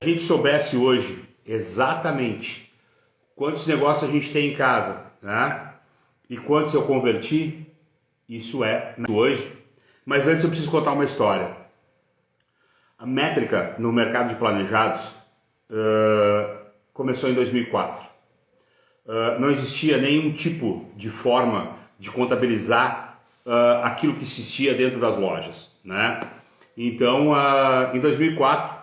a gente soubesse hoje exatamente quantos negócios a gente tem em casa, né? E quantos eu converti, isso é hoje. Mas antes eu preciso contar uma história. A métrica no mercado de planejados começou em 2004. Não existia nenhum tipo de forma de contabilizar aquilo que existia dentro das lojas, né? Então, em 2004,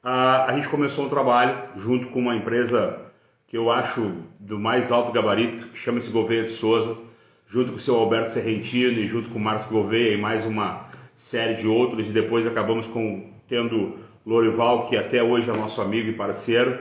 a gente começou um trabalho junto com uma empresa que eu acho do mais alto gabarito, que chama-se Gouveia de Souza, junto com o seu Alberto Serrentino e junto com o Marcos Gouveia e mais uma série de outros, e depois acabamos tendo Lorival, que até hoje é nosso amigo e parceiro.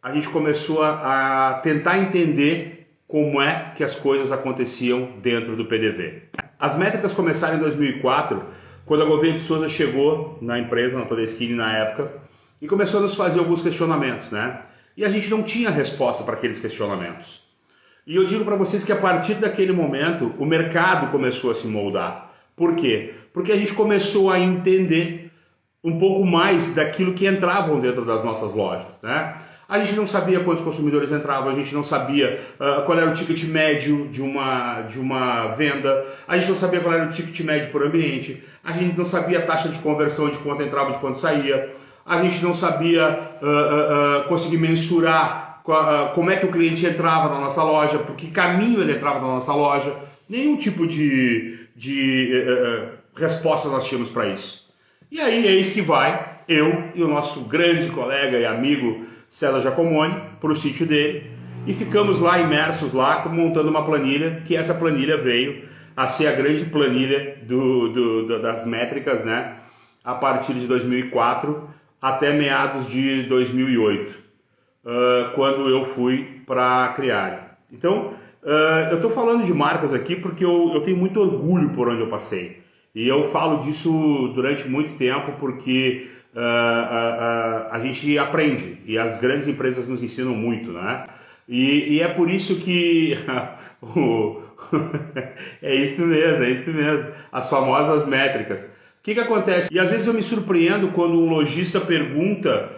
A gente começou a tentar entender como é que as coisas aconteciam dentro do PDV. As métricas começaram em 2004, quando a Gouveia de Souza chegou na empresa, na Todeschini na época, e começou a nos fazer alguns questionamentos, né? E a gente não tinha resposta para aqueles questionamentos. E eu digo para vocês que a partir daquele momento, o mercado começou a se moldar. Por quê? Porque a gente começou a entender um pouco mais daquilo que entravam dentro das nossas lojas, né? A gente não sabia quantos consumidores entravam, a gente não sabia qual era o ticket médio de uma venda, a gente não sabia qual era o ticket médio por ambiente, a gente não sabia a taxa de conversão de quanto entrava e de quanto saía, a gente não sabia conseguir mensurar como é que o cliente entrava na nossa loja, por que caminho ele entrava na nossa loja, nenhum tipo de resposta nós tínhamos para isso. E aí eis que vai eu e o nosso grande colega e amigo César Giacomoni para o sítio dele e ficamos lá imersos lá montando uma planilha, que essa planilha veio a ser a grande planilha das métricas, né, a partir de 2004 até meados de 2008, quando eu fui para a Criare. Então, eu estou falando de marcas aqui porque eu tenho muito orgulho por onde eu passei. E eu falo disso durante muito tempo porque a gente aprende e as grandes empresas nos ensinam muito, né? E é por isso que é isso mesmo, as famosas métricas. O que acontece? E às vezes eu me surpreendo quando um lojista pergunta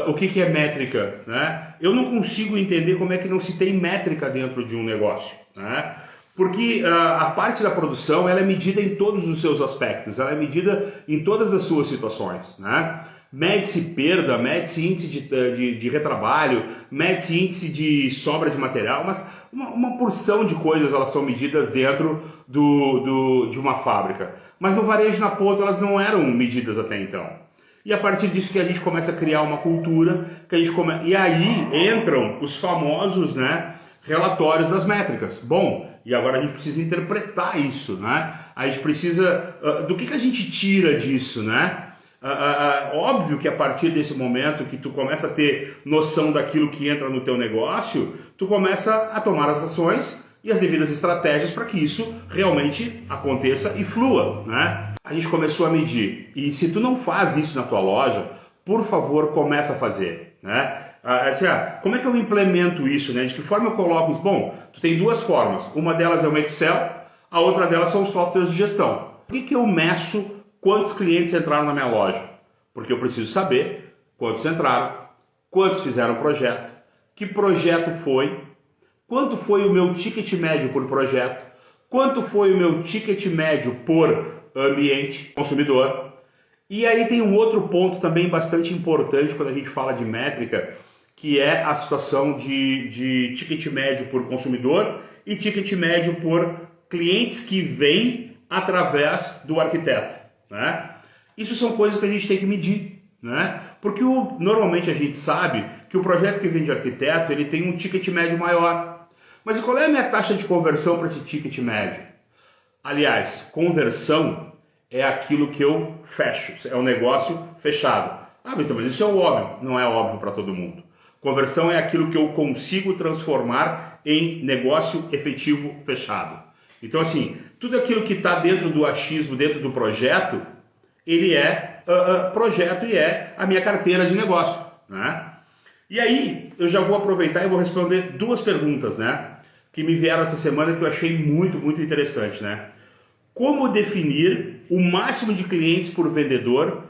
o que é métrica, né? Eu não consigo entender como é que não se tem métrica dentro de um negócio, né? Porque a parte da produção ela é medida em todos os seus aspectos, ela é medida em todas as suas situações, né? Mede-se perda, mede-se índice de retrabalho, mede-se índice de sobra de material, mas uma porção de coisas elas são medidas dentro de uma fábrica. Mas no varejo na ponta elas não eram medidas até então. E a partir disso que a gente começa a criar uma cultura, e aí entram os famosos, né, relatórios das métricas. Bom, e agora a gente precisa interpretar isso, né? A gente precisa... do que a gente tira disso, né? Óbvio que a partir desse momento que tu começa a ter noção daquilo que entra no teu negócio, tu começa a tomar as ações e as devidas estratégias para que isso realmente aconteça e flua, né? A gente começou a medir. E se tu não faz isso na tua loja, por favor, começa a fazer, né? Como é que eu implemento isso, né? De que forma eu coloco isso? Bom, tu tem duas formas. Uma delas é o Excel, a outra delas são os softwares de gestão. Por que eu meço quantos clientes entraram na minha loja? Porque eu preciso saber quantos entraram, quantos fizeram projeto, que projeto foi, quanto foi o meu ticket médio por projeto, quanto foi o meu ticket médio por ambiente, consumidor. E aí tem um outro ponto também bastante importante quando a gente fala de métrica, que é a situação de ticket médio por consumidor e ticket médio por clientes que vêm através do arquiteto, né? Isso são coisas que a gente tem que medir, né? Porque normalmente a gente sabe que o projeto que vem de arquiteto ele tem um ticket médio maior. Mas qual é a minha taxa de conversão para esse ticket médio? Aliás, conversão é aquilo que eu fecho, é um negócio fechado. Vitor, mas isso é óbvio. Não é óbvio para todo mundo. Conversão é aquilo que eu consigo transformar em negócio efetivo fechado. Então, assim, tudo aquilo que está dentro do achismo, dentro do projeto, ele é projeto e é a minha carteira de negócio, né? E aí, eu já vou aproveitar e vou responder duas perguntas, né? Que me vieram essa semana que eu achei muito, muito interessante, né? Como definir o máximo de clientes por vendedor?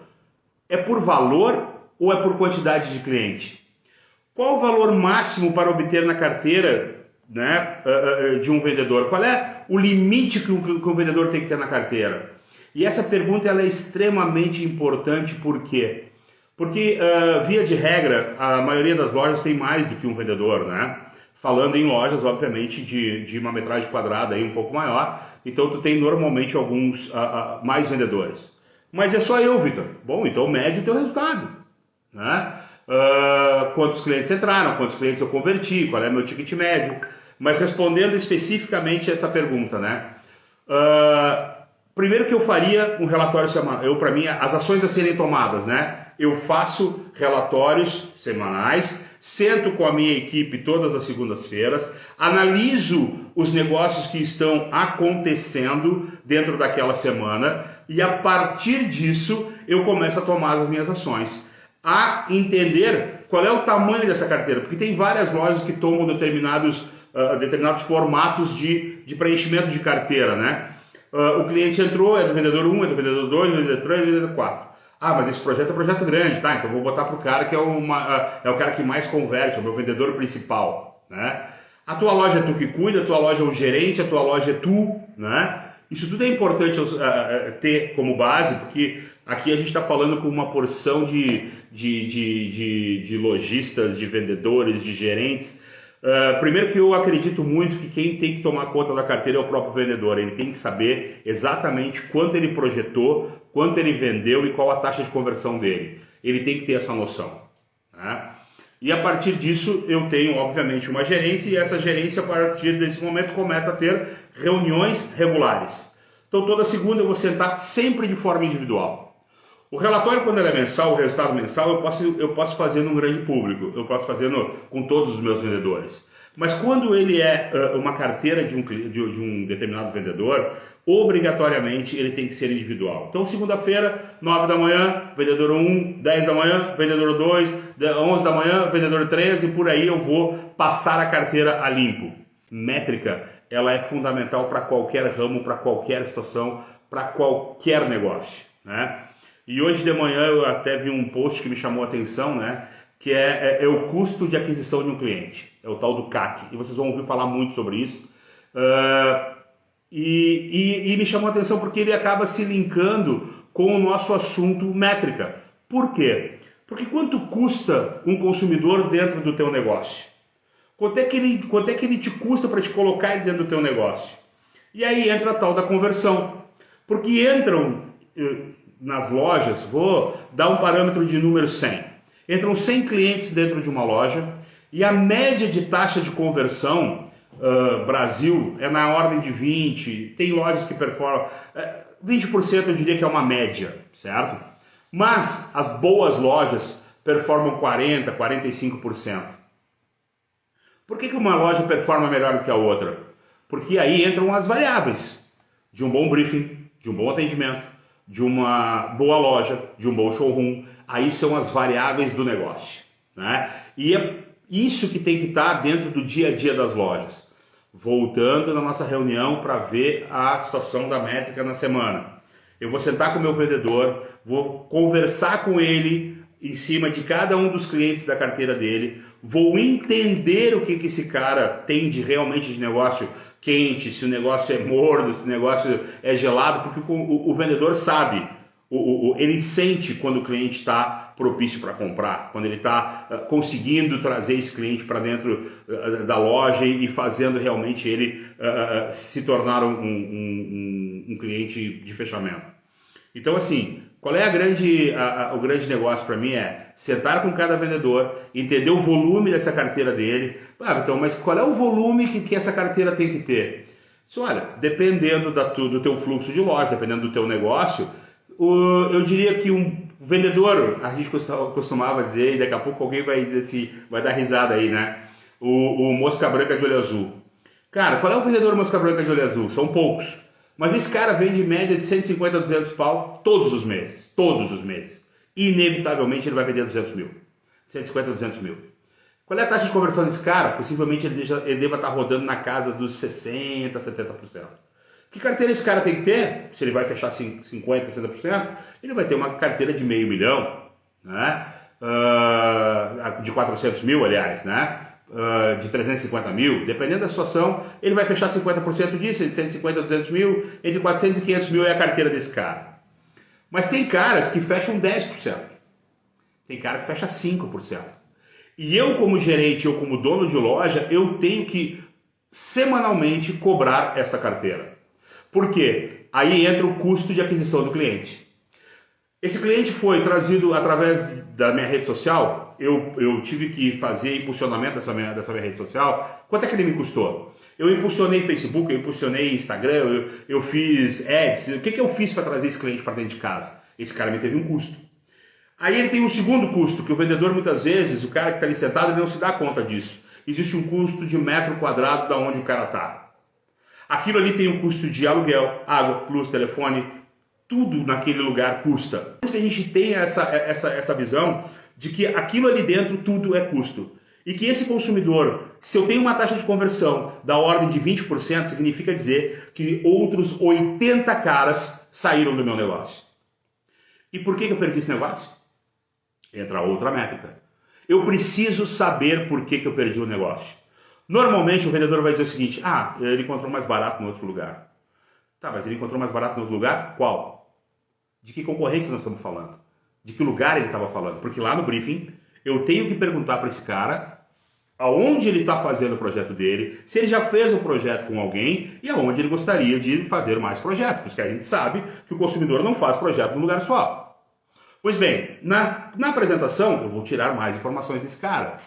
É por valor ou é por quantidade de cliente? Qual o valor máximo para obter na carteira, né, de um vendedor? Qual é o limite que um vendedor tem que ter na carteira? E essa pergunta ela é extremamente importante, por quê? Porque, via de regra, a maioria das lojas tem mais do que um vendedor, né? Falando em lojas, obviamente, de uma metragem quadrada aí um pouco maior, então tu tem normalmente alguns mais vendedores. Mas é só eu, Vitor. Bom, então mede o teu resultado, né? Quantos clientes entraram, quantos clientes eu converti, qual é meu ticket médio. Mas respondendo especificamente essa pergunta, né? Primeiro que eu faria um relatório semanal, para mim, as ações a serem tomadas, né? Eu faço relatórios semanais, sento com a minha equipe todas as segundas-feiras, analiso os negócios que estão acontecendo dentro daquela semana e a partir disso eu começo a tomar as minhas ações. A entender qual é o tamanho dessa carteira, porque tem várias lojas que tomam determinados formatos de preenchimento de carteira, né? O cliente entrou, é do vendedor 1, é do vendedor 2, é do vendedor 3, é do vendedor 4. Ah, mas esse projeto é um projeto grande, tá? Então vou botar para o cara que é o cara que mais converte, é o meu vendedor principal, né? A tua loja é tu que cuida, a tua loja é o gerente, a tua loja é tu, né? Isso tudo é importante ter como base, porque aqui a gente está falando com uma porção de lojistas, de vendedores, de gerentes. Primeiro que eu acredito muito que quem tem que tomar conta da carteira é o próprio vendedor. Ele tem que saber exatamente quanto ele projetou, quanto ele vendeu e qual a taxa de conversão dele. Ele tem que ter essa noção, né? E a partir disso eu tenho obviamente uma gerência e essa gerência a partir desse momento começa a ter reuniões regulares. Então toda segunda eu vou sentar sempre de forma individual. O relatório, quando ele é mensal, o resultado mensal, eu posso fazer num grande público, eu posso fazer com todos os meus vendedores. Mas quando ele é uma carteira de um determinado vendedor, obrigatoriamente ele tem que ser individual. Então, segunda-feira, 9 da manhã, vendedor 1, 10 da manhã, vendedor 2, 11 da manhã, vendedor 3, e por aí eu vou passar a carteira a limpo. Métrica, ela é fundamental para qualquer ramo, para qualquer situação, para qualquer negócio, né? E hoje de manhã eu até vi um post que me chamou a atenção, né? Que é o custo de aquisição de um cliente, é o tal do CAC, e vocês vão ouvir falar muito sobre isso. E me chamou a atenção porque ele acaba se linkando com o nosso assunto métrica. Por quê? Porque quanto custa um consumidor dentro do teu negócio? Quanto é que ele te custa para te colocar ele dentro do teu negócio? E aí entra a tal da conversão. Porque entram nas lojas, vou dar um parâmetro de número 100. Entram 100 clientes dentro de uma loja e a média de taxa de conversão Brasil é na ordem de 20%, tem lojas que performam 20%, eu diria que é uma média, certo? Mas as boas lojas performam 40%, 45%. Por que uma loja performa melhor do que a outra? Porque aí entram as variáveis de um bom briefing, de um bom atendimento, de uma boa loja, de um bom showroom. Aí são as variáveis do negócio, né? E é isso que tem que estar dentro do dia a dia das lojas. Voltando na nossa reunião para ver a situação da métrica na semana. Eu vou sentar com o meu vendedor, vou conversar com ele em cima de cada um dos clientes da carteira dele, vou entender o que esse cara tem realmente de negócio quente, se o negócio é morno, se o negócio é gelado, porque o vendedor sabe, ele sente quando o cliente está propício para comprar, quando ele está conseguindo trazer esse cliente para dentro da loja e fazendo realmente ele se tornar um cliente de fechamento. Então, assim, qual é o grande negócio para mim é sentar com cada vendedor, entender o volume dessa carteira dele. Então, mas qual é o volume que essa carteira tem que ter? Isso, olha, dependendo do teu fluxo de loja, dependendo do teu negócio, eu diria que um vendedor, a gente costumava dizer, e daqui a pouco alguém vai dizer assim, vai dar risada aí, né? O mosca branca de olho azul. Cara, qual é o vendedor mosca branca de olho azul? São poucos. Mas esse cara vende em média de 150 a 200 pau todos os meses. Todos os meses. Inevitavelmente ele vai vender 200 mil. 150 a 200 mil. Qual é a taxa de conversão desse cara? Possivelmente ele deva estar rodando na casa dos 60%, 70%. Que carteira esse cara tem que ter? Se ele vai fechar 50%, 60%, ele vai ter uma carteira de $500 000, né? de 400 mil, aliás, né? De 350 mil, dependendo da situação, ele vai fechar 50% disso, entre 150 e 200 mil, entre 400 e 500 mil é a carteira desse cara. Mas tem caras que fecham 10%, tem cara que fecha 5%. E eu como gerente, eu como dono de loja, eu tenho que semanalmente cobrar essa carteira. Por quê? Aí entra o custo de aquisição do cliente. Esse cliente foi trazido através da minha rede social, eu tive que fazer impulsionamento dessa minha rede social. Quanto é que ele me custou? Eu impulsionei Facebook, eu impulsionei Instagram, eu fiz ads. O que eu fiz para trazer esse cliente para dentro de casa? Esse cara me teve um custo. Aí ele tem um segundo custo, que o vendedor muitas vezes, o cara que está ali sentado, ele não se dá conta disso. Existe um custo de metro quadrado da onde o cara está. Aquilo ali tem um custo de aluguel, água, luz, telefone, tudo naquele lugar custa. A gente tem essa visão de que aquilo ali dentro tudo é custo. E que esse consumidor, se eu tenho uma taxa de conversão da ordem de 20%, significa dizer que outros 80 caras saíram do meu negócio. E por que eu perdi esse negócio? Entra outra métrica. Eu preciso saber por que eu perdi o negócio. Normalmente o vendedor vai dizer o seguinte: ele encontrou mais barato no outro lugar. Tá, mas ele encontrou mais barato no outro lugar? Qual? De que concorrência nós estamos falando? De que lugar ele estava falando? Porque lá no briefing eu tenho que perguntar para esse cara aonde ele está fazendo o projeto dele, se ele já fez um projeto com alguém e aonde ele gostaria de fazer mais projetos, porque a gente sabe que o consumidor não faz projeto num lugar só. Pois bem, na apresentação eu vou tirar mais informações desse cara.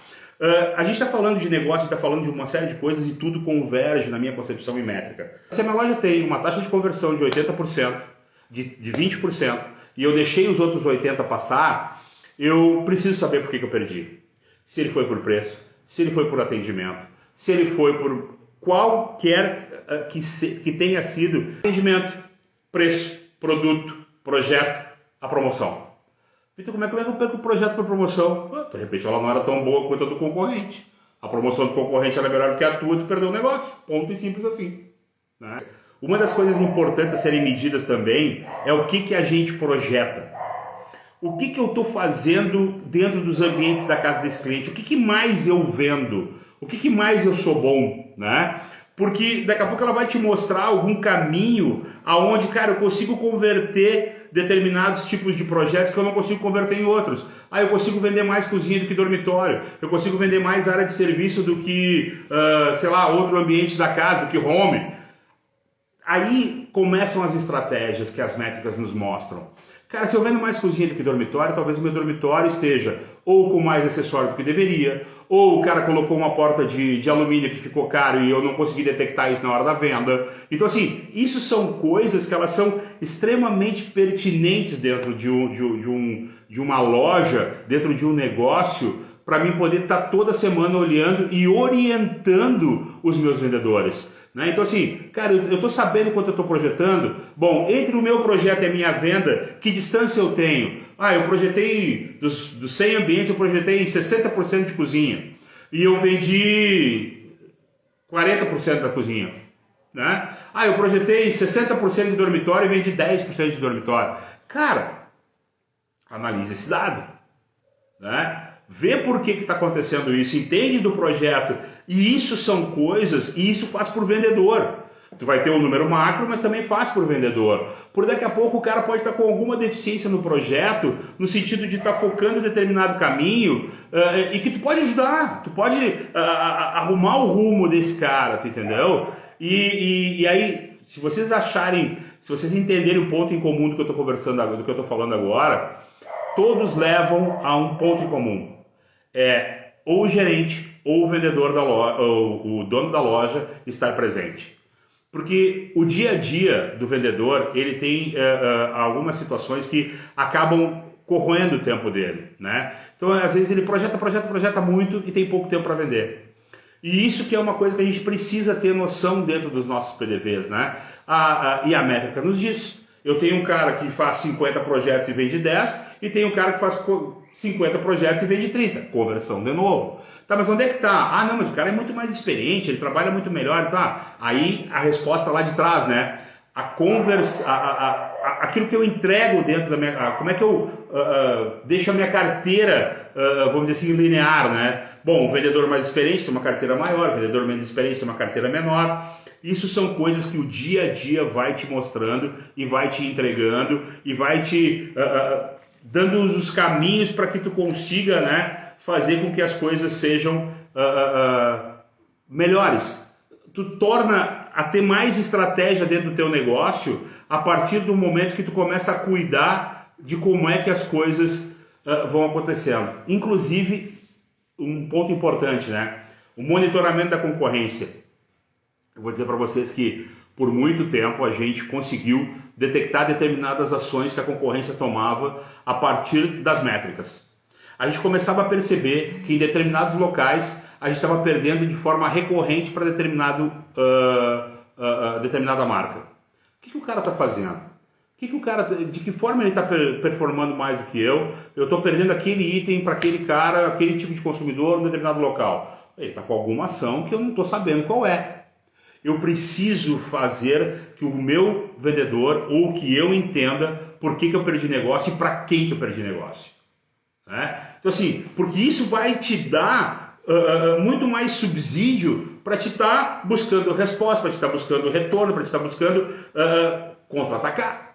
A gente está falando de negócio, está falando de uma série de coisas e tudo converge na minha concepção em métrica. Se a minha loja tem uma taxa de conversão de 80%, de 20%, e eu deixei os outros 80% passar, eu preciso saber por que eu perdi. Se ele foi por preço, se ele foi por atendimento, se ele foi por qualquer que tenha sido atendimento, preço, produto, projeto, a promoção. Então, como é que eu perco o projeto por promoção? De repente ela não era tão boa quanto a do concorrente. A promoção do concorrente era melhor do que a tua, tu perdeu o negócio. Ponto e simples assim. Né? Uma das coisas importantes a serem medidas também é o que a gente projeta. O que eu estou fazendo dentro dos ambientes da casa desse cliente? O que mais eu vendo? O que mais eu sou bom? Né? Porque daqui a pouco ela vai te mostrar algum caminho aonde, cara, eu consigo converter determinados tipos de projetos que eu não consigo converter em outros. Eu consigo vender mais cozinha do que dormitório, eu consigo vender mais área de serviço do que, outro ambiente da casa, do que home. Aí começam as estratégias que as métricas nos mostram. Cara, se eu vendo mais cozinha do que dormitório, talvez o meu dormitório esteja ou com mais acessório do que deveria, ou o cara colocou uma porta de alumínio que ficou caro e eu não consegui detectar isso na hora da venda. Então, assim, isso são coisas que elas são extremamente pertinentes dentro de uma loja, dentro de um negócio, para mim poder estar toda semana olhando e orientando os meus vendedores. Né? Então assim, cara, eu estou sabendo quanto eu estou projetando. Bom, entre o meu projeto e a minha venda, que distância eu tenho? Eu projetei, dos 100 ambientes, eu projetei 60% de cozinha. E eu vendi 40% da cozinha. Né? Eu projetei 60% de dormitório e vendi 10% de dormitório. Cara, analise esse dado. Né? Vê por que está acontecendo isso, entende do projeto. E isso são coisas, e isso faz por vendedor. Tu vai ter um número macro, mas também faz por vendedor. Por daqui a pouco o cara pode estar com alguma deficiência no projeto, no sentido de estar focando em determinado caminho, e que tu pode ajudar, tu pode arrumar o rumo desse cara, tu entendeu? E aí, se vocês entenderem o ponto em comum do que eu estou conversando, do que eu estou falando agora, todos levam a um ponto em comum. Ou o gerente, ou o vendedor da loja, ou o dono da loja estar presente. Porque o dia a dia do vendedor, ele tem algumas situações que acabam corroendo o tempo dele, né? Então, às vezes ele projeta muito e tem pouco tempo para vender. E isso que é uma coisa que a gente precisa ter noção dentro dos nossos PDVs, né? E a métrica nos diz. Eu tenho um cara que faz 50 projetos e vende 10, e tem um cara que faz 50 projetos e vende 30. Conversão de novo. Tá, mas onde é que tá? Não, mas o cara é muito mais experiente, ele trabalha muito melhor, tá? Aí a resposta lá de trás, né? Aquilo que eu entrego dentro da minha... Como é que eu deixo a minha carteira, vamos dizer assim, linear, né? Bom, o vendedor mais experiente tem uma carteira maior, o vendedor menos experiente tem uma carteira menor. Isso são coisas que o dia a dia vai te mostrando e vai te entregando e vai te dando os caminhos para que tu consiga, né, fazer com que as coisas sejam melhores. Tu torna a ter mais estratégia dentro do teu negócio a partir do momento que tu começa a cuidar de como é que as coisas vão acontecendo. Inclusive, um ponto importante, né? O monitoramento da concorrência. Eu vou dizer para vocês que por muito tempo a gente conseguiu detectar determinadas ações que a concorrência tomava a partir das métricas. A gente começava a perceber que em determinados locais a gente estava perdendo de forma recorrente para determinada marca. O que o cara está fazendo? De que forma ele está performando mais do que eu? Eu estou perdendo aquele item para aquele cara, aquele tipo de consumidor em determinado local. Ele está com alguma ação que eu não estou sabendo qual é. Eu preciso fazer que o meu vendedor ou que eu entenda por que eu perdi negócio e para quem que eu perdi negócio. Né? Então assim, porque isso vai te dar muito mais subsídio para te estar buscando resposta, para te estar buscando retorno, para te estar buscando contra-atacar.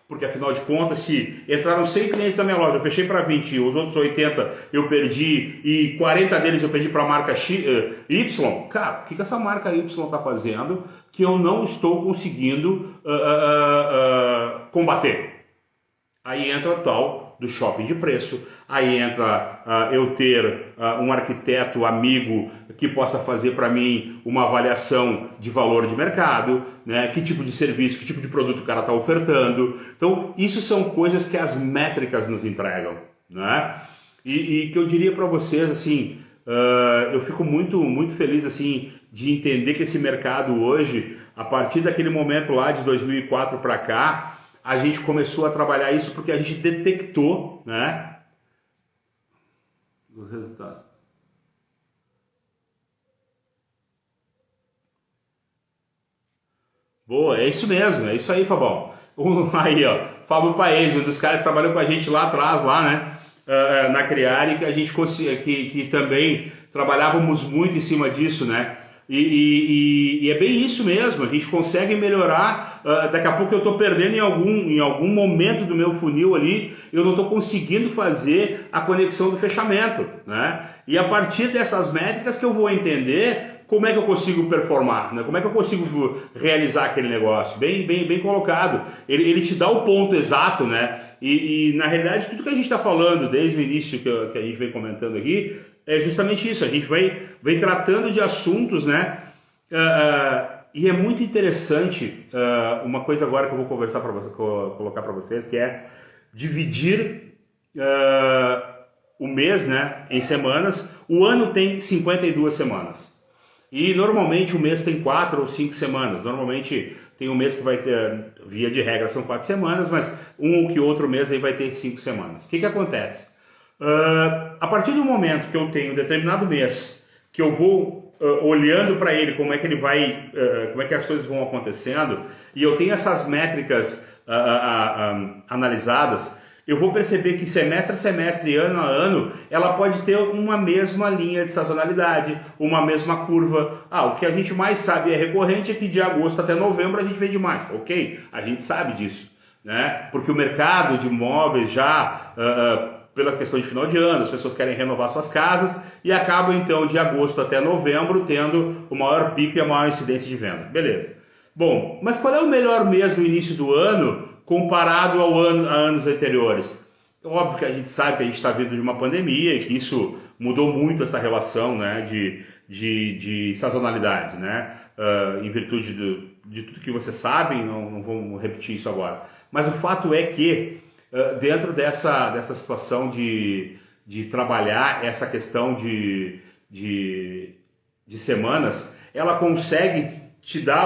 Porque afinal de contas, se entraram 100 clientes na minha loja, eu fechei para 20, os outros 80 eu perdi e 40 deles eu perdi para a marca Y, cara, o que essa marca Y está fazendo que eu não estou conseguindo combater? Aí entra o tal do shopping de preço, aí entra eu ter um arquiteto amigo que possa fazer para mim uma avaliação de valor de mercado, né? Que tipo de serviço, que tipo de produto o cara está ofertando. Então, isso são coisas que as métricas nos entregam, né? E que eu diria para vocês, assim, eu fico muito feliz assim, de entender que esse mercado hoje, a partir daquele momento lá de 2004 para cá, a gente começou a trabalhar isso porque a gente detectou, né, os resultados. Boa, é isso mesmo, é isso aí, Fabão. Aí, ó, Fábio Paes, um dos caras que trabalhou com a gente lá atrás, lá, né, na Criare, que a gente que também trabalhávamos muito em cima disso, né? E é bem isso mesmo, a gente consegue melhorar. Daqui a pouco eu estou perdendo em algum momento do meu funil ali, eu não estou conseguindo fazer a conexão do fechamento, né? E a partir dessas métricas que eu vou entender como é que eu consigo performar, né? Como é que eu consigo realizar aquele negócio. Bem colocado. Ele te dá o ponto exato, né? E na realidade tudo que a gente está falando desde o início que a gente vem comentando aqui é justamente isso. A gente vem tratando de assuntos, né? E é muito interessante uma coisa agora que eu vou conversar para você, colocar para vocês, que é dividir o mês, né, em semanas. O ano tem 52 semanas. E normalmente o mês tem 4 ou 5 semanas. Normalmente tem um mês que vai ter, via de regra, são 4 semanas, mas um ou que outro mês aí vai ter 5 semanas. O que acontece? A partir do momento que eu tenho um determinado mês, que eu vou olhando para ele como é que ele vai, como é que as coisas vão acontecendo, e eu tenho essas métricas analisadas, eu vou perceber que semestre a semestre, ano a ano, ela pode ter uma mesma linha de sazonalidade, uma mesma curva. O que a gente mais sabe é recorrente é que de agosto até novembro a gente vende mais. Ok, a gente sabe disso, né? Porque o mercado de imóveis já, pela questão de final de ano, as pessoas querem renovar suas casas e acabam então de agosto até novembro tendo o maior pico e a maior incidência de venda. Beleza. Bom, mas qual é o melhor mês no início do ano comparado a anos anteriores? Óbvio que a gente sabe que a gente está vindo de uma pandemia e que isso mudou muito essa relação, né, de sazonalidade, né? Em virtude de tudo que vocês sabem, não vamos repetir isso agora. Mas o fato é que dentro dessa situação de trabalhar essa questão de semanas, ela consegue te dar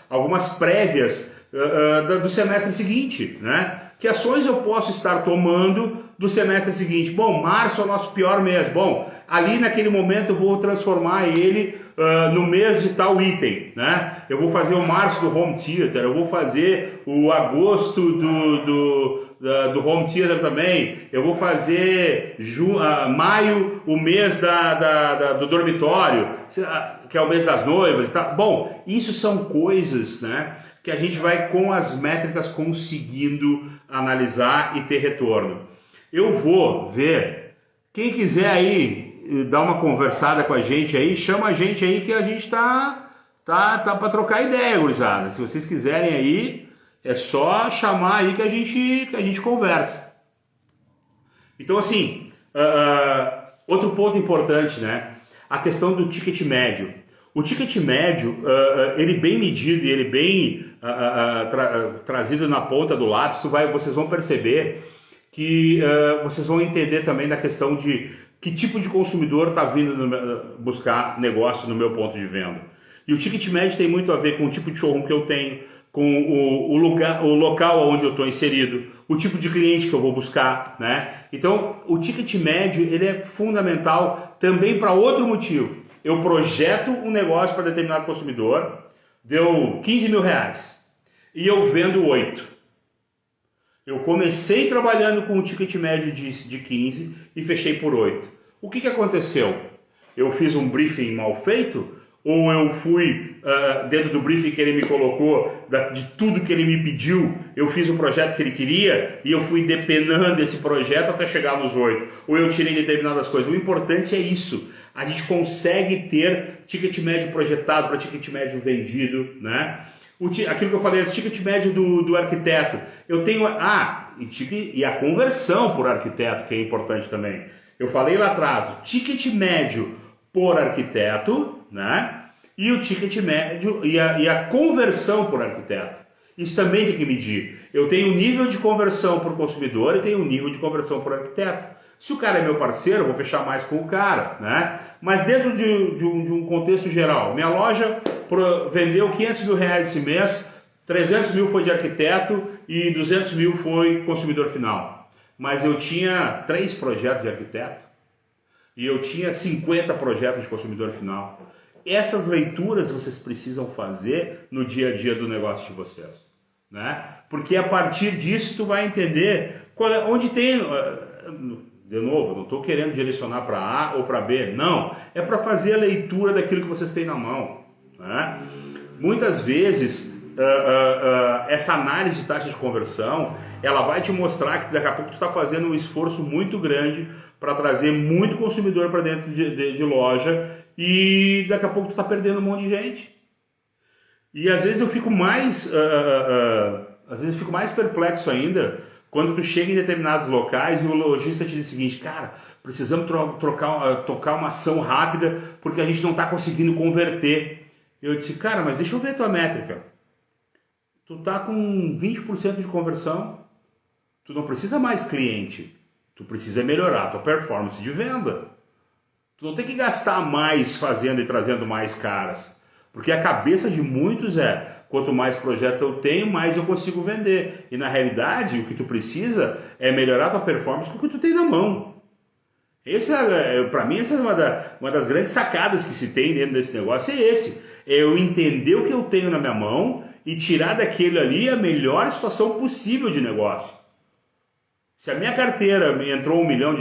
algumas prévias do semestre seguinte, né? Que ações eu posso estar tomando do semestre seguinte? Bom, março é o nosso pior mês. Bom, ali naquele momento eu vou transformar ele no mês de tal item, né? Eu vou fazer o março do home theater, eu vou fazer o agosto do home theater também, eu vou fazer maio o mês do dormitório, que é o mês das noivas e tal. Bom, isso são coisas, né, que a gente vai com as métricas conseguindo analisar e ter retorno. Eu vou ver, quem quiser aí dar uma conversada com a gente aí, chama a gente aí que a gente tá para trocar ideia, gurizada. Se vocês quiserem aí, é só chamar aí que a gente conversa. Então, assim, outro ponto importante, né? A questão do ticket médio. O ticket médio, ele bem medido e ele bem trazido na ponta do lápis, vocês vão perceber que vocês vão entender também da questão de que tipo de consumidor está vindo buscar negócio no meu ponto de venda. E o ticket médio tem muito a ver com o tipo de showroom que eu tenho, com o local onde eu estou inserido, o tipo de cliente que eu vou buscar, né? Então, o ticket médio ele é fundamental também para outro motivo. Eu projeto um negócio para determinado consumidor, deu 15 mil reais e eu vendo 8. Eu comecei trabalhando com um ticket médio de 15 e fechei por 8. O que aconteceu? Eu fiz um briefing mal feito? Ou eu fui dentro do briefing que ele me colocou, de tudo que ele me pediu, eu fiz o projeto que ele queria e eu fui depenando esse projeto até chegar nos 8. Ou eu tirei determinadas coisas. O importante é isso. A gente consegue ter ticket médio projetado para ticket médio vendido, né? Aquilo que eu falei, o ticket médio do arquiteto. Eu tenho e a conversão por arquiteto, que é importante também. Eu falei lá atrás, o ticket médio por arquiteto, né? E o ticket médio e a conversão por arquiteto. Isso também tem que medir. Eu tenho o nível de conversão por consumidor e tenho o nível de conversão por arquiteto. Se o cara é meu parceiro, eu vou fechar mais com o cara, né? Mas dentro de um contexto geral, minha loja vendeu 500 mil reais esse mês, 300 mil foi de arquiteto e 200 mil foi consumidor final. Mas eu tinha 3 projetos de arquiteto e eu tinha 50 projetos de consumidor final. Essas leituras vocês precisam fazer no dia a dia do negócio de vocês, né? Porque a partir disso tu vai entender onde tem... De novo, não estou querendo direcionar para A ou para B, não. É para fazer a leitura daquilo que vocês têm na mão, né? Muitas vezes, essa análise de taxa de conversão, ela vai te mostrar que daqui a pouco tu está fazendo um esforço muito grande para trazer muito consumidor para dentro de loja e daqui a pouco tu está perdendo um monte de gente. E às vezes eu fico mais perplexo ainda quando tu chega em determinados locais e o lojista te diz o seguinte: cara, precisamos tocar uma ação rápida porque a gente não está conseguindo converter. Eu disse: cara, mas deixa eu ver a tua métrica. Tu tá com 20% de conversão, tu não precisa mais cliente, tu precisa melhorar a tua performance de venda. Tu não tem que gastar mais fazendo e trazendo mais caras, porque a cabeça de muitos quanto mais projeto eu tenho, mais eu consigo vender. E na realidade, o que tu precisa é melhorar a tua performance com o que tu tem na mão. Para mim, essa é uma das grandes sacadas que se tem dentro desse negócio, é esse. É eu entender o que eu tenho na minha mão e tirar daquele ali a melhor situação possível de negócio. Se a minha carteira me entrou R$1 milhão,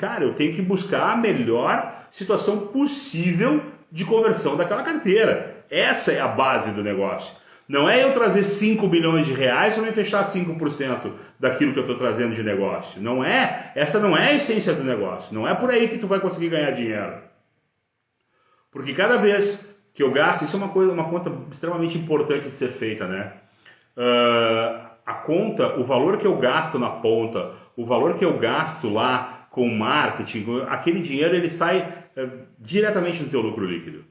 cara, eu tenho que buscar a melhor situação possível de conversão daquela carteira. Essa é a base do negócio. Não é eu trazer R$5 milhões para me fechar 5% daquilo que eu estou trazendo de negócio. Essa não é a essência do negócio. Não é por aí que tu vai conseguir ganhar dinheiro. Porque cada vez que eu gasto, isso é uma conta extremamente importante de ser feita, né? A conta, o valor que eu gasto na ponta, o valor que eu gasto lá com marketing, aquele dinheiro ele sai diretamente do teu lucro líquido.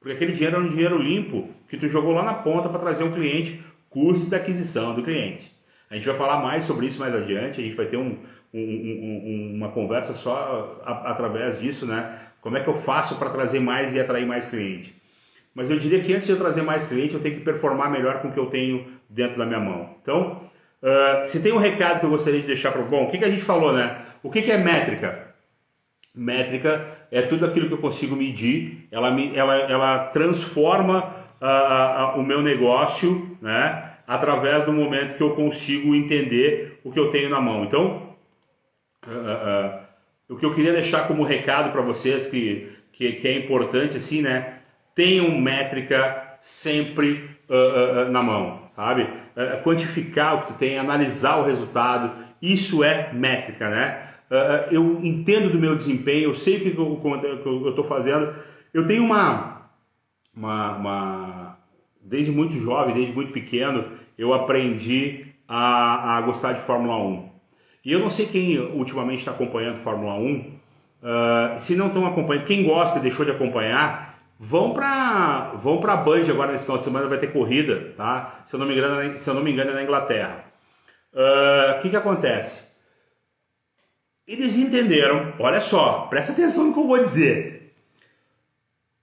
Porque aquele dinheiro é um dinheiro limpo que tu jogou lá na ponta para trazer um cliente, custo da aquisição do cliente. A gente vai falar mais sobre isso mais adiante, a gente vai ter uma conversa só através disso, né? Como é que eu faço para trazer mais e atrair mais cliente? Mas eu diria que antes de eu trazer mais cliente, eu tenho que performar melhor com o que eu tenho dentro da minha mão. Então, se tem um recado que eu gostaria de deixar para... Bom, o que a gente falou, né? O que é métrica? Métrica é tudo aquilo que eu consigo medir, ela transforma o meu negócio, né, através do momento que eu consigo entender o que eu tenho na mão. Então, o que eu queria deixar como recado para vocês que é importante, assim, né? Tenham métrica sempre na mão, sabe? Quantificar o que tu tem, analisar o resultado, isso é métrica, né? Eu entendo do meu desempenho, eu sei o que eu estou fazendo. Eu tenho desde muito jovem, desde muito pequeno, eu aprendi a gostar de Fórmula 1. E eu não sei quem ultimamente está acompanhando Fórmula 1, se não estão acompanhando, quem gosta e deixou de acompanhar, vão para a Band agora nesse final de semana, vai ter corrida, tá? Se eu não me engano é na Inglaterra. O que acontece? Eles entenderam, olha só, presta atenção no que eu vou dizer.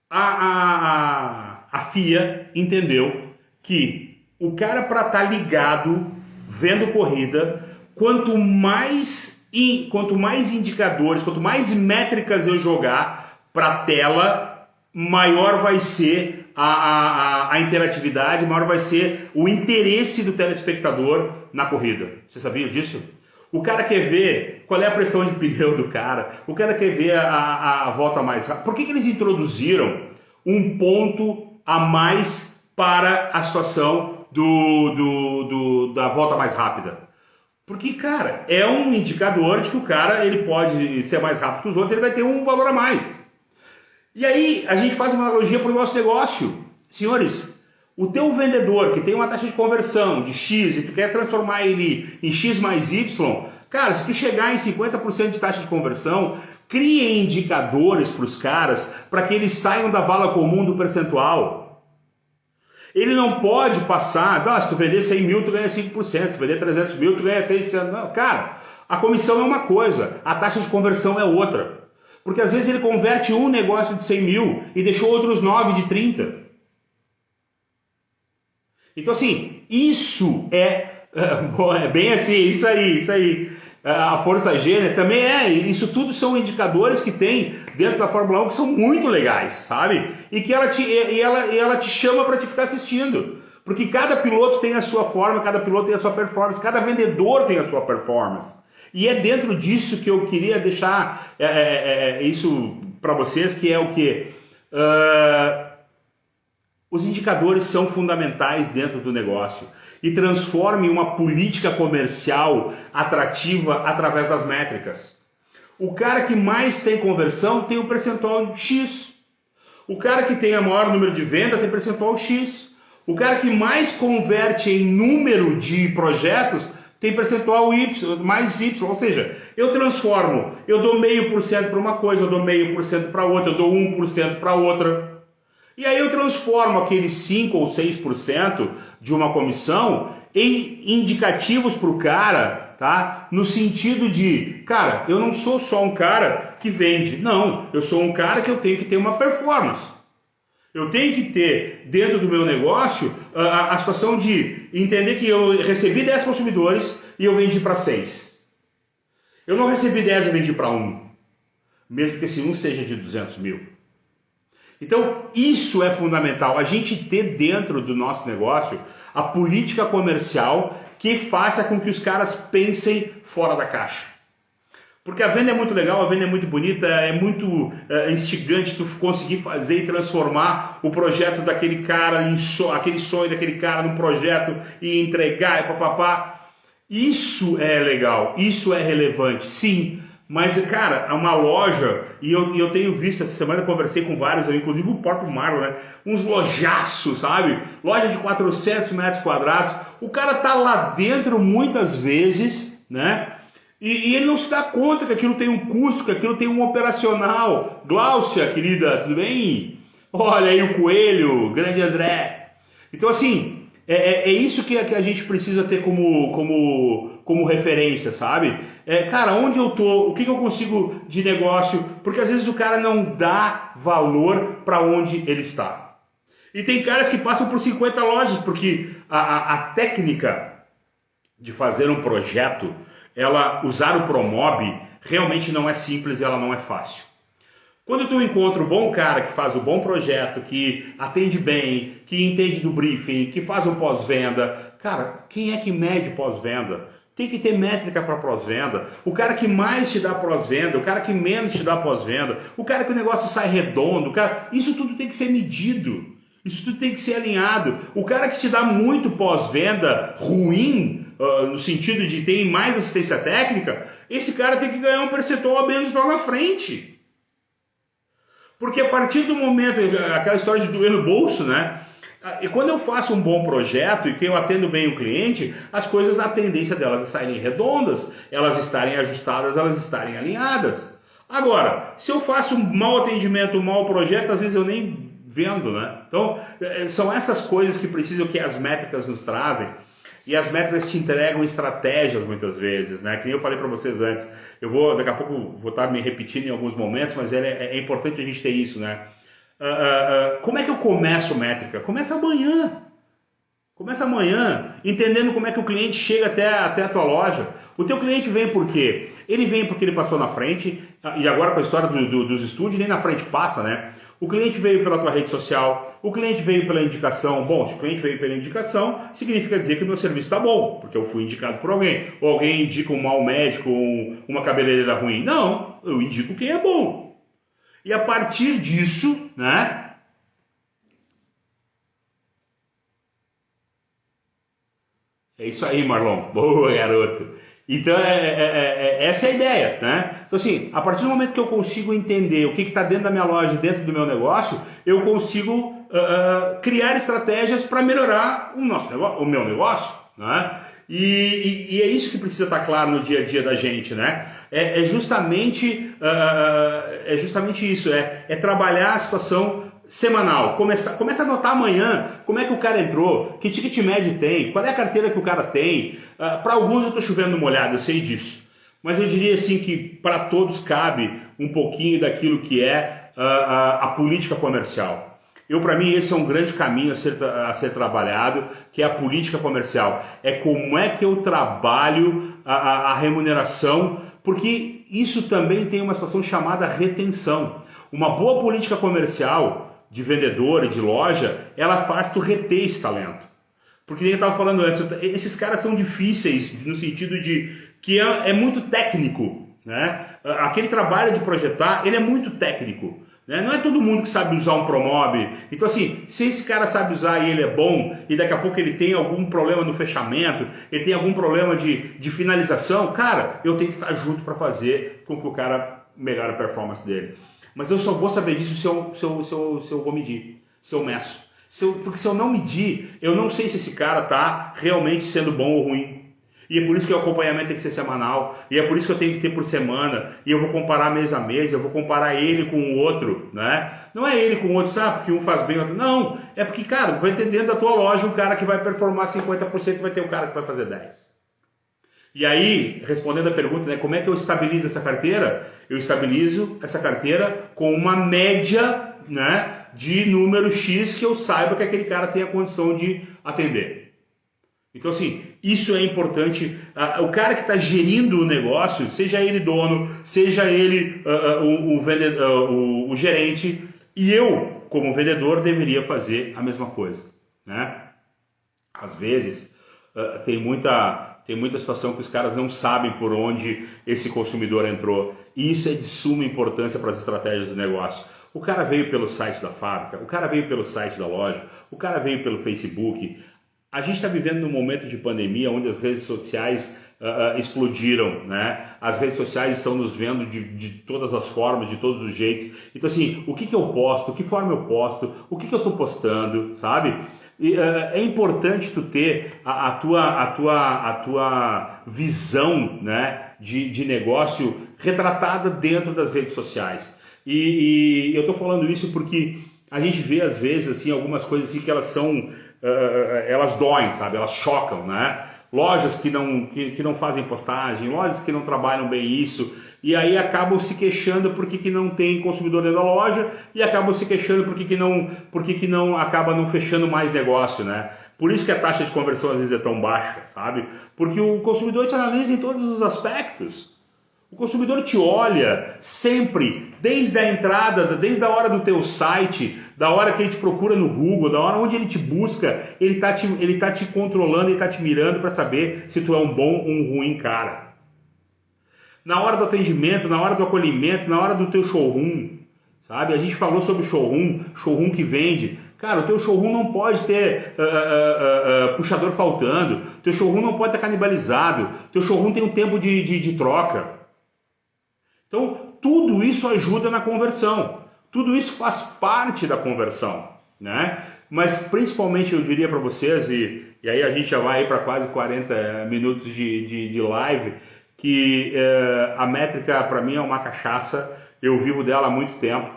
A FIA entendeu que o cara, para estar ligado, vendo corrida, quanto mais indicadores, quanto mais métricas eu jogar para a tela, maior vai ser a interatividade, maior vai ser o interesse do telespectador na corrida. Você sabia disso? O cara quer ver qual é a pressão de pneu do cara, o cara quer ver a volta mais rápida. Por que eles introduziram um ponto a mais para a situação da volta mais rápida? Porque, cara, é um indicador de que o cara ele pode ser mais rápido que os outros, ele vai ter um valor a mais. E aí a gente faz uma analogia para o nosso negócio. Senhores, o teu vendedor que tem uma taxa de conversão de X e tu quer transformar ele em X mais Y, cara, se tu chegar em 50% de taxa de conversão, crie indicadores para os caras para que eles saiam da vala comum do percentual. Ele não pode passar, se tu vender 100 mil, tu ganha 5%, se tu vender 300 mil, tu ganha 6%. Não, cara, a comissão é uma coisa, a taxa de conversão é outra. Porque às vezes ele converte um negócio de 100 mil e deixou outros 9 de 30. Então assim, isso é bem assim, isso aí. A força G, né, também isso tudo são indicadores que tem dentro da Fórmula 1 que são muito legais, sabe? E que ela te chama para te ficar assistindo. Porque cada piloto tem a sua forma, cada piloto tem a sua performance, cada vendedor tem a sua performance. E é dentro disso que eu queria deixar isso para vocês, que é o que? Os indicadores são fundamentais dentro do negócio e transforme uma política comercial atrativa através das métricas. O cara que mais tem conversão tem um percentual X. O cara que tem o maior número de venda tem percentual X. O cara que mais converte em número de projetos tem percentual Y, mais Y. Ou seja, eu dou 0,5% para uma coisa, eu dou 0,5% para outra, eu dou 1% para outra. E aí eu transformo aqueles 5 ou 6% de uma comissão em indicativos para o cara, tá? No sentido de, cara, eu não sou só um cara que vende. Não, eu sou um cara que eu tenho que ter uma performance. Eu tenho que ter dentro do meu negócio a situação de entender que eu recebi 10 consumidores e eu vendi para 6. Eu não recebi 10 e vendi para 1. Mesmo que esse 1 seja de 200 mil. Então, isso é fundamental, a gente ter dentro do nosso negócio a política comercial que faça com que os caras pensem fora da caixa. Porque a venda é muito legal, a venda é muito bonita, é muito instigante tu conseguir fazer e transformar o projeto daquele cara, aquele sonho daquele cara num projeto e entregar e papapá. Isso é legal, isso é relevante, sim. Mas, cara, uma loja, e eu tenho visto, essa semana eu conversei com vários, inclusive o próprio Marlon, né? Uns lojaços, sabe? Loja de 400 metros quadrados. O cara tá lá dentro muitas vezes, né? E ele não se dá conta que aquilo tem um custo, que aquilo tem um operacional. Gláucia, querida, tudo bem? Olha aí o Coelho, grande André. Então, assim, é isso que a gente precisa ter como referência, sabe? Cara, onde eu tô, o que eu consigo de negócio, porque às vezes o cara não dá valor para onde ele está. E tem caras que passam por 50 lojas, porque a técnica de fazer um projeto, usar o Promob, realmente não é simples e ela não é fácil. Quando tu encontra um bom cara que faz um bom projeto, que atende bem, que entende do briefing, que faz um pós-venda, cara, quem é que mede pós-venda? Tem que ter métrica para pós-venda. O cara que mais te dá pós-venda, o cara que menos te dá pós-venda, o cara que o negócio sai redondo, isso tudo tem que ser medido. Isso tudo tem que ser alinhado. O cara que te dá muito pós-venda ruim, no sentido de ter mais assistência técnica, esse cara tem que ganhar um percentual a menos lá na frente. Porque a partir do momento, aquela história de doer no bolso, né? E quando eu faço um bom projeto e que eu atendo bem o cliente, as coisas, a tendência delas é saírem redondas, elas estarem ajustadas, elas estarem alinhadas. Agora, se eu faço um mau atendimento, um mau projeto, às vezes eu nem vendo, né? Então, são essas coisas que precisam, que as métricas nos trazem. E as métricas te entregam estratégias muitas vezes, né? Que nem eu falei para vocês antes. Daqui a pouco vou estar me repetindo em alguns momentos, mas é importante a gente ter isso, né? Como é que eu começo métrica? Começa amanhã. Começa amanhã, entendendo como é que o cliente chega até a tua loja. O teu cliente vem por quê? Ele vem porque ele passou na frente, e agora com a história dos estúdios, nem na frente passa, né? O cliente veio pela tua rede social, o cliente veio pela indicação. Bom, se o cliente veio pela indicação, significa dizer que o meu serviço está bom, porque eu fui indicado por alguém. Ou alguém indica um mau médico, ou uma cabeleireira ruim. Não, eu indico quem é bom. E a partir disso, né? É isso aí, Marlon. Boa, garoto. Então, essa é a ideia, né? Então, assim, a partir do momento que eu consigo entender o que está dentro da minha loja, dentro do meu negócio, eu consigo criar estratégias para melhorar o meu negócio, né? E é isso que precisa estar claro no dia a dia da gente, né? É justamente isso, é trabalhar a situação semanal. Começa a anotar amanhã como é que o cara entrou, que ticket médio tem, qual é a carteira que o cara tem. Para alguns eu estou chovendo no molhado, eu sei disso. Mas eu diria assim que para todos cabe um pouquinho daquilo que é a política comercial. Para mim, esse é um grande caminho a ser trabalhado, que é a política comercial. É como é que eu trabalho a remuneração, porque isso também tem uma situação chamada retenção. Uma boa política comercial de vendedor e de loja, ela faz tu reter esse talento. Porque nem eu estava falando antes, esses caras são difíceis no sentido de que é muito técnico, né? Aquele trabalho de projetar, ele é muito técnico. Não é todo mundo que sabe usar um Promob. Então assim, se esse cara sabe usar e ele é bom, e daqui a pouco ele tem algum problema no fechamento, ele tem algum problema de finalização, cara, eu tenho que estar junto para fazer com que o cara melhore a performance dele. Mas eu só vou saber disso se eu vou medir, se eu meço. Porque se eu não medir, eu não sei se esse cara está realmente sendo bom ou ruim. E é por isso que o acompanhamento tem que ser semanal, e é por isso que eu tenho que ter por semana, e eu vou comparar mês a mês, eu vou comparar ele com o outro, né? Não é ele com o outro, sabe, porque um faz bem, outro não. É porque, cara, vai ter dentro da tua loja um cara que vai performar 50%, vai ter um cara que vai fazer 10%. E aí, respondendo a pergunta, né, como é que eu estabilizo essa carteira? Eu estabilizo essa carteira com uma média, né, de número X que eu saiba que aquele cara tem a condição de atender. Então, assim, isso é importante. O cara que está gerindo o negócio, seja ele dono, seja ele o gerente, e eu, como vendedor, deveria fazer a mesma coisa, né? Às vezes, tem muita situação que os caras não sabem por onde esse consumidor entrou. E isso é de suma importância para as estratégias do negócio. O cara veio pelo site da fábrica, o cara veio pelo site da loja, o cara veio pelo Facebook. A gente está vivendo num momento de pandemia onde as redes sociais explodiram, né? As redes sociais estão nos vendo de todas as formas, de todos os jeitos. Então assim, o que eu posto, que forma eu posto, o que eu estou postando, sabe? E, é importante tu ter a tua visão, né, de negócio retratada dentro das redes sociais. E eu estou falando isso porque a gente vê às vezes assim, algumas coisas assim que elas são... elas doem, sabe? Elas chocam, né? Lojas que não fazem postagem, lojas que não trabalham bem isso, e aí acabam se queixando porque não tem consumidor dentro da loja, e acabam se queixando porque não acaba não fechando mais negócio, né? Por isso que a taxa de conversão às vezes é tão baixa, sabe? Porque o consumidor te analisa em todos os aspectos. O consumidor te olha sempre, desde a entrada, desde a hora do teu site, da hora que ele te procura no Google, da hora onde ele te busca, ele tá te controlando, ele tá te mirando para saber se tu é um bom ou um ruim cara. Na hora do atendimento, na hora do acolhimento, na hora do teu showroom, sabe? A gente falou sobre showroom que vende. Cara, o teu showroom não pode ter puxador faltando, teu showroom não pode estar canibalizado, teu showroom tem um tempo de troca. Então, tudo isso ajuda na conversão, tudo isso faz parte da conversão, né? Mas principalmente eu diria para vocês, e aí a gente já vai para quase 40 minutos de live, que a métrica para mim é uma cachaça, eu vivo dela há muito tempo,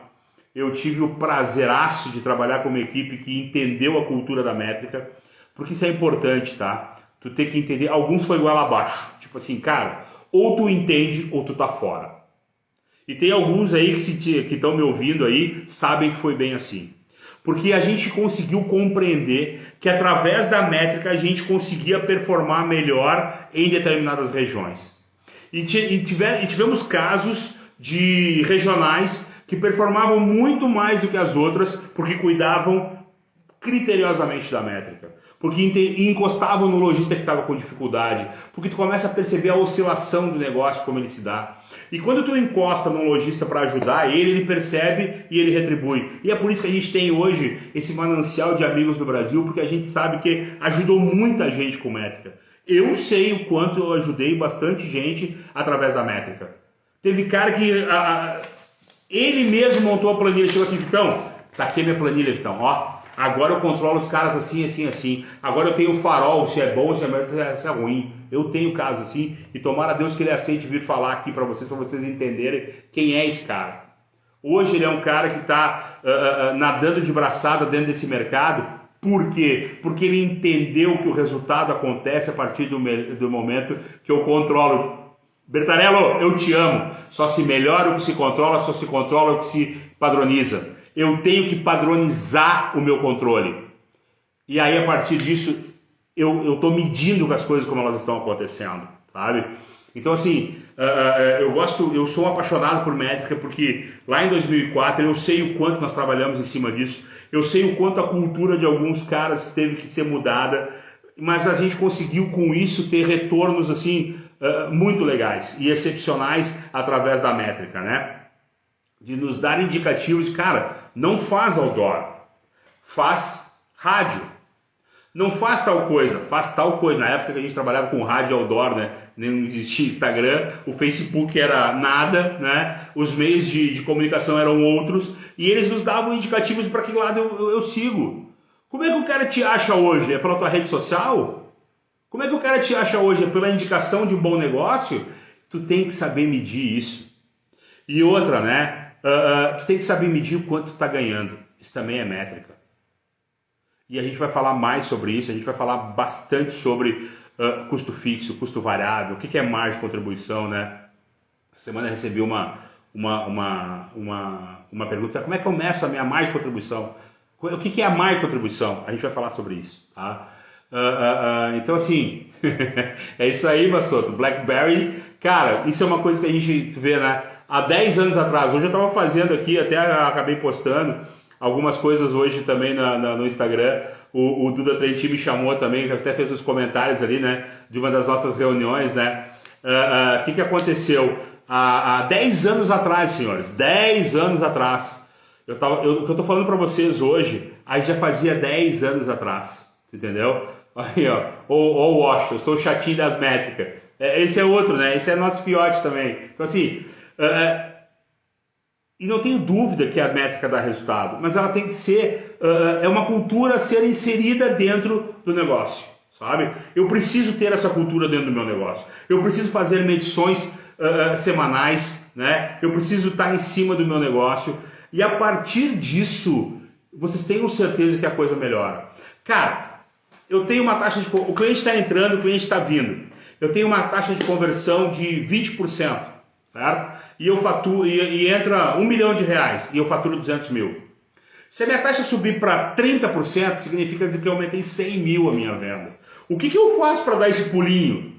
eu tive o prazeraço de trabalhar com uma equipe que entendeu a cultura da métrica, porque isso é importante, tá? Tu tem que entender, alguns foi igual abaixo, tipo assim, cara, ou tu entende ou tu tá fora. E tem alguns aí que estão me ouvindo aí, sabem que foi bem assim. Porque a gente conseguiu compreender que através da métrica a gente conseguia performar melhor em determinadas regiões. E tivemos casos de regionais que performavam muito mais do que as outras porque cuidavam criteriosamente da métrica. Porque encostavam no lojista que estava com dificuldade, porque tu começa a perceber a oscilação do negócio, como ele se dá. E quando tu encosta num lojista para ajudar ele percebe e ele retribui. E é por isso que a gente tem hoje esse manancial de amigos do Brasil, porque a gente sabe que ajudou muita gente com métrica. Eu sei o quanto eu ajudei bastante gente através da métrica. Teve cara que ele mesmo montou a planilha, chegou assim, Vitão, tá aqui a minha planilha, Vitão, ó. Agora eu controlo os caras assim, assim, assim. Agora eu tenho o farol, se é bom, se é ruim. Eu tenho caso assim. E tomara a Deus que ele aceite vir falar aqui para vocês entenderem quem é esse cara. Hoje ele é um cara que está nadando de braçada dentro desse mercado. Por quê? Porque ele entendeu que o resultado acontece a partir do momento que eu controlo. Bertarello, eu te amo. Só se melhora o que se controla, só se controla o que se padroniza. Eu tenho que padronizar o meu controle. E aí, a partir disso, eu estou medindo com as coisas como elas estão acontecendo, sabe? Então, assim, eu sou um apaixonado por métrica, porque lá em 2004 eu sei o quanto nós trabalhamos em cima disso, eu sei o quanto a cultura de alguns caras teve que ser mudada, mas a gente conseguiu com isso ter retornos, assim, muito legais e excepcionais através da métrica, né? De nos dar indicativos, cara, não faz outdoor, faz rádio. Não faz tal coisa, faz tal coisa. Na época que a gente trabalhava com rádio outdoor, né? Não existia Instagram, o Facebook era nada, né? Os meios de comunicação eram outros, e eles nos davam indicativos para que lado eu sigo. Como é que o cara te acha hoje? É pela tua rede social? Como é que o cara te acha hoje? É pela indicação de um bom negócio? Tu tem que saber medir isso. E outra, né? Tu tem que saber medir o quanto tu está ganhando. Isso também é métrica. E a gente vai falar mais sobre isso, a gente vai falar bastante sobre custo fixo, custo variável, o que é margem de contribuição, né? Essa semana eu recebi uma pergunta, como é que eu meço a minha margem de contribuição? O que é a margem de contribuição? A gente vai falar sobre isso, tá? Então, assim, é isso aí, Massoto. BlackBerry, cara, isso é uma coisa que a gente vê, né? Há 10 anos atrás, hoje eu estava fazendo aqui, até acabei postando algumas coisas hoje também no Instagram. O Duda Trenti me chamou também, até fez os comentários ali, né, de uma das nossas reuniões, né. O que aconteceu? Há 10 anos atrás, senhores, 10 anos atrás, o que eu estou falando para vocês hoje, aí já fazia 10 anos atrás, entendeu? Aí, ó, o Washington, eu sou o chatinho das métricas. Esse é outro, né, esse é nosso fiote também. Então, assim, e não tenho dúvida que a métrica dá resultado, mas ela tem que ser, é uma cultura a ser inserida dentro do negócio, sabe? Eu preciso ter essa cultura dentro do meu negócio, eu preciso fazer medições semanais, né? Eu preciso estar em cima do meu negócio, e a partir disso, vocês tenham certeza que a coisa melhora. Cara, eu tenho uma taxa de... O cliente está entrando, o cliente está vindo. Eu tenho uma taxa de conversão de 20%, certo? E eu faturo, e entra R$1 milhão e eu faturo 200 mil. Se a minha taxa subir para 30%, significa que eu aumentei 100 mil a minha venda. O que eu faço para dar esse pulinho?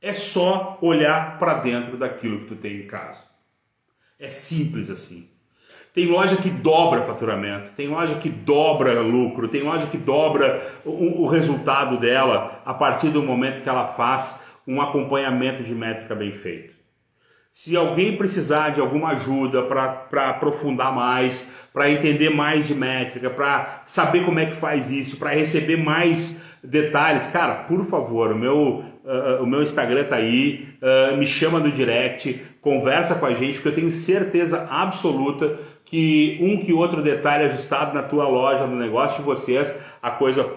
É só olhar para dentro daquilo que tu tem em casa. É simples assim. Tem loja que dobra faturamento, tem loja que dobra lucro, tem loja que dobra o resultado dela a partir do momento que ela faz um acompanhamento de métrica bem feito. Se alguém precisar de alguma ajuda para aprofundar mais, para entender mais de métrica, para saber como é que faz isso, para receber mais detalhes, cara, por favor, o meu Instagram tá aí, me chama no direct, conversa com a gente, porque eu tenho certeza absoluta que outro detalhe ajustado na tua loja, no negócio de vocês, a coisa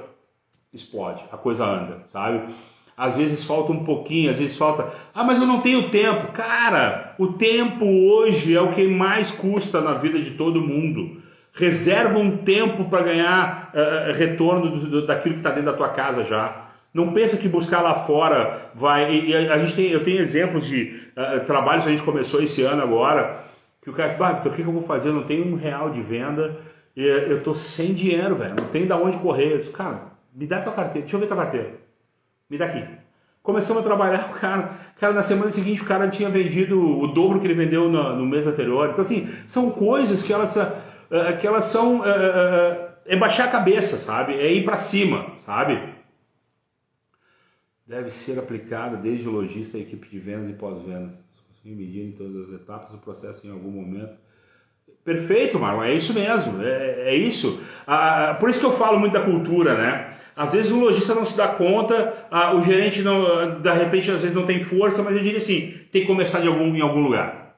explode, a coisa anda, sabe? Às vezes falta um pouquinho, às vezes falta... Ah, mas eu não tenho tempo. Cara, o tempo hoje é o que mais custa na vida de todo mundo. Reserva um tempo para ganhar retorno daquilo que está dentro da tua casa já. Não pensa que buscar lá fora vai... eu tenho exemplos de trabalhos que a gente começou esse ano agora, que o cara diz, Vitor, o que eu vou fazer? Eu não tenho R$1 de venda, eu estou sem dinheiro, velho. Não tenho de onde correr. Eu disse, cara, me dá tua carteira, deixa eu ver tua carteira. Me dá aqui. Começamos a trabalhar com o cara, na semana seguinte o cara tinha vendido o dobro que ele vendeu no mês anterior. Então assim, são coisas que elas são é baixar a cabeça, sabe? É ir para cima, sabe? Deve ser aplicada desde o lojista à equipe de vendas e pós-vendas. Conseguir medir em todas as etapas do processo em algum momento. Perfeito, Marlon, é isso mesmo, é isso. Por isso que eu falo muito da cultura, né? Às vezes o lojista não se dá conta, o gerente não, de repente às vezes não tem força, mas eu diria assim, tem que começar em algum lugar.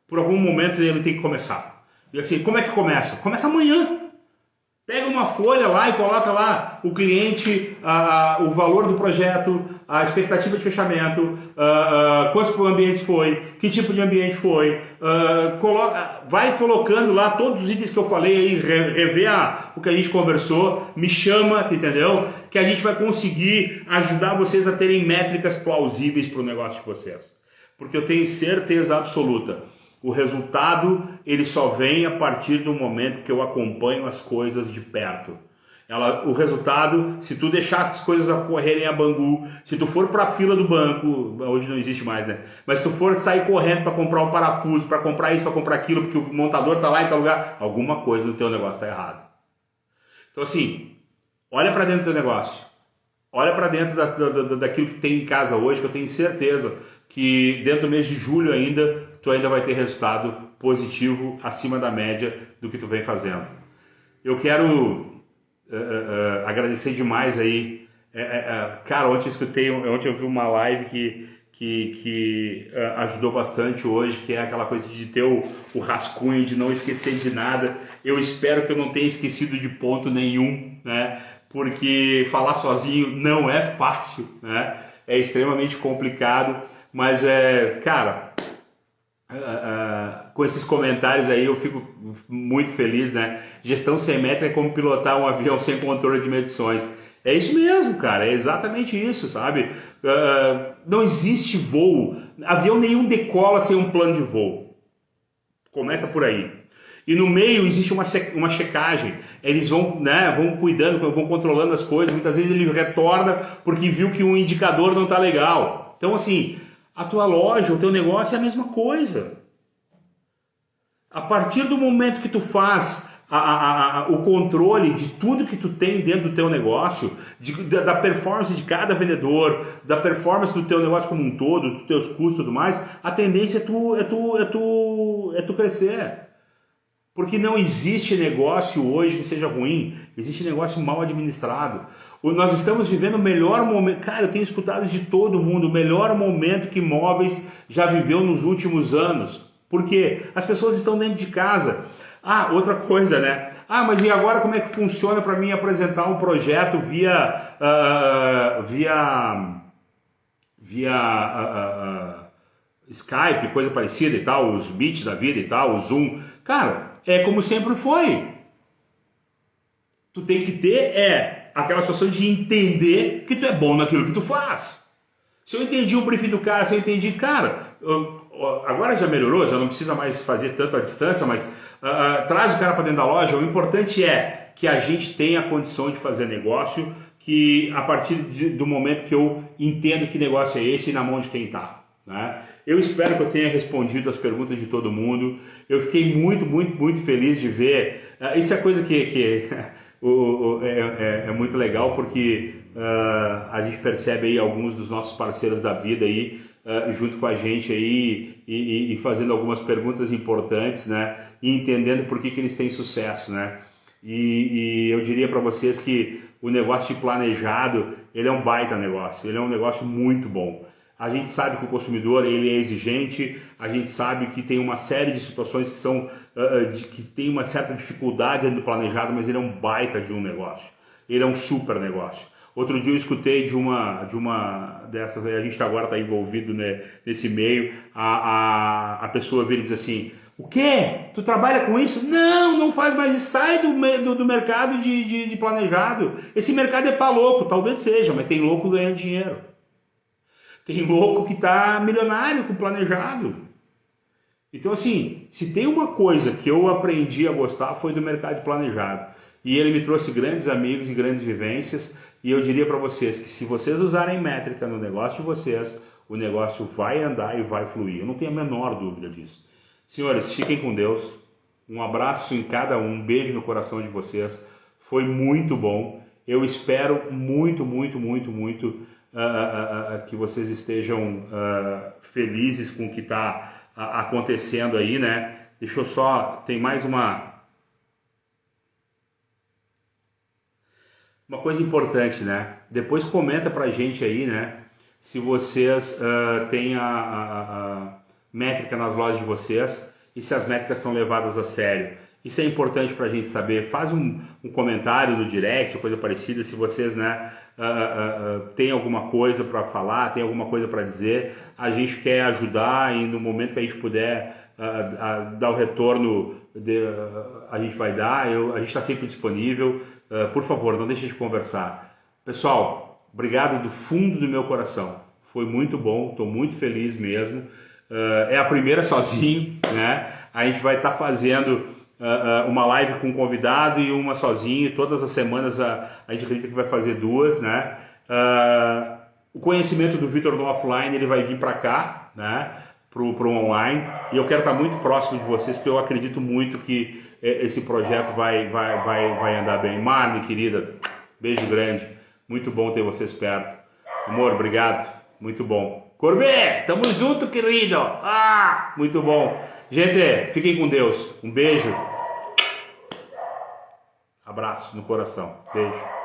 Por algum momento ele tem que começar. E assim, como é que começa? Começa amanhã. Pega uma folha lá e coloca lá o cliente, o valor do projeto, a expectativa de fechamento, quantos ambientes foi, que tipo de ambiente foi, vai colocando lá todos os itens que eu falei aí, rever o que a gente conversou, me chama, entendeu? Que a gente vai conseguir ajudar vocês a terem métricas plausíveis para o negócio de vocês. Porque eu tenho certeza absoluta, o resultado ele só vem a partir do momento que eu acompanho as coisas de perto. O resultado, se tu deixar as coisas correrem a bangu, se tu for para a fila do banco, hoje não existe mais, né? Mas se tu for sair correndo para comprar um parafuso, para comprar isso, para comprar aquilo, porque o montador está lá em tal lugar, alguma coisa no teu negócio está errado. Então assim, olha para dentro do teu negócio, olha para dentro daquilo que tem em casa hoje, que eu tenho certeza que dentro do mês de julho ainda, tu ainda vai ter resultado positivo acima da média do que tu vem fazendo. Eu quero agradecer demais aí. Cara, ontem eu vi uma live que ajudou bastante hoje, que é aquela coisa de ter o rascunho, de não esquecer de nada. Eu espero que eu não tenha esquecido de ponto nenhum, né? Porque falar sozinho não é fácil, né? É extremamente complicado, mas cara, com esses comentários aí eu fico muito feliz, né? Gestão sem métrica é como pilotar um avião sem controle de medições. É isso mesmo, cara, é exatamente isso, sabe? Não existe voo, avião nenhum decola sem um plano de voo. Começa por aí. E no meio existe uma checagem. Eles vão cuidando, vão controlando as coisas. Muitas vezes ele retorna porque viu que um indicador não está legal. Então assim, a tua loja, o teu negócio é a mesma coisa. A partir do momento que tu faz o controle de tudo que tu tem dentro do teu negócio, da performance de cada vendedor, da performance do teu negócio como um todo, dos teus custos e tudo mais, a tendência é tu crescer. Porque não existe negócio hoje que seja ruim, existe negócio mal administrado. Nós estamos vivendo o melhor momento, cara, eu tenho escutado de todo mundo, o melhor momento que imóveis já viveu nos últimos anos. Por quê? As pessoas estão dentro de casa. Outra coisa, né? Mas e agora como é que funciona para mim apresentar um projeto via Skype, coisa parecida e tal, os Meet da vida e tal, o Zoom. Cara, é como sempre foi. Tu tem que ter aquela situação de entender que tu é bom naquilo que tu faz. Se eu entendi o briefing do cara, se eu entendi, cara, agora já melhorou, já não precisa mais fazer tanto a distância, mas traz o cara para dentro da loja. O importante é que a gente tenha a condição de fazer negócio, que a partir do momento que eu entendo que negócio é esse e na mão de quem está, né? Eu espero que eu tenha respondido as perguntas de todo mundo. Eu fiquei muito, muito, muito feliz de ver. Isso é coisa que é muito legal, porque a gente percebe aí alguns dos nossos parceiros da vida aí junto com a gente aí e fazendo algumas perguntas importantes, né? E entendendo por que eles têm sucesso, né? E eu diria para vocês que o negócio de planejado, ele é um baita negócio, ele é um negócio muito bom. A gente sabe que o consumidor ele é exigente, a gente sabe que tem uma série de situações que são que tem uma certa dificuldade dentro do planejado, mas ele é um baita de um negócio. Ele é um super negócio. Outro dia eu escutei de uma dessas, a gente agora está envolvido, né, nesse meio, a pessoa vir e diz assim: o quê? Tu trabalha com isso? Não, não faz mais isso, sai do mercado de planejado. Esse mercado é para louco, talvez seja, mas tem louco ganhando dinheiro. Tem louco que está milionário com planejado. Então, assim, se tem uma coisa que eu aprendi a gostar foi do mercado de planejado. E ele me trouxe grandes amigos e grandes vivências. E eu diria para vocês que se vocês usarem métrica no negócio de vocês, o negócio vai andar e vai fluir. Eu não tenho a menor dúvida disso. Senhores, fiquem com Deus. Um abraço em cada um. Beijo no coração de vocês. Foi muito bom. Eu espero muito, muito, muito, muito que vocês estejam felizes com o que está acontecendo aí, né? Deixa eu só... Tem mais uma coisa importante, né? Depois comenta pra gente aí, né? Se vocês têm a métrica nas lojas de vocês e se as métricas são levadas a sério. Isso é importante para a gente saber. Faz um comentário no direct, coisa parecida, se vocês, né, têm alguma coisa para falar, tem alguma coisa para dizer. A gente quer ajudar e no momento que a gente puder dar o retorno, a gente vai dar. A gente está sempre disponível. Por favor, não deixe de conversar. Pessoal, obrigado do fundo do meu coração. Foi muito bom, estou muito feliz mesmo. É a primeira sozinho, né? A gente vai estar fazendo uma live com um convidado e uma sozinho. Todas as semanas a gente acredita que vai fazer duas, né? O conhecimento do Vitor no offline, ele vai vir para cá, né? Pro online. E eu quero estar muito próximo de vocês, porque eu acredito muito que esse projeto vai andar bem. Marne, querida, beijo grande. Muito bom ter vocês perto. Amor, obrigado. Muito bom. Corbê, tamo junto, querido. Muito bom. Gente, fiquem com Deus. Um beijo. Abraço no coração. Beijo.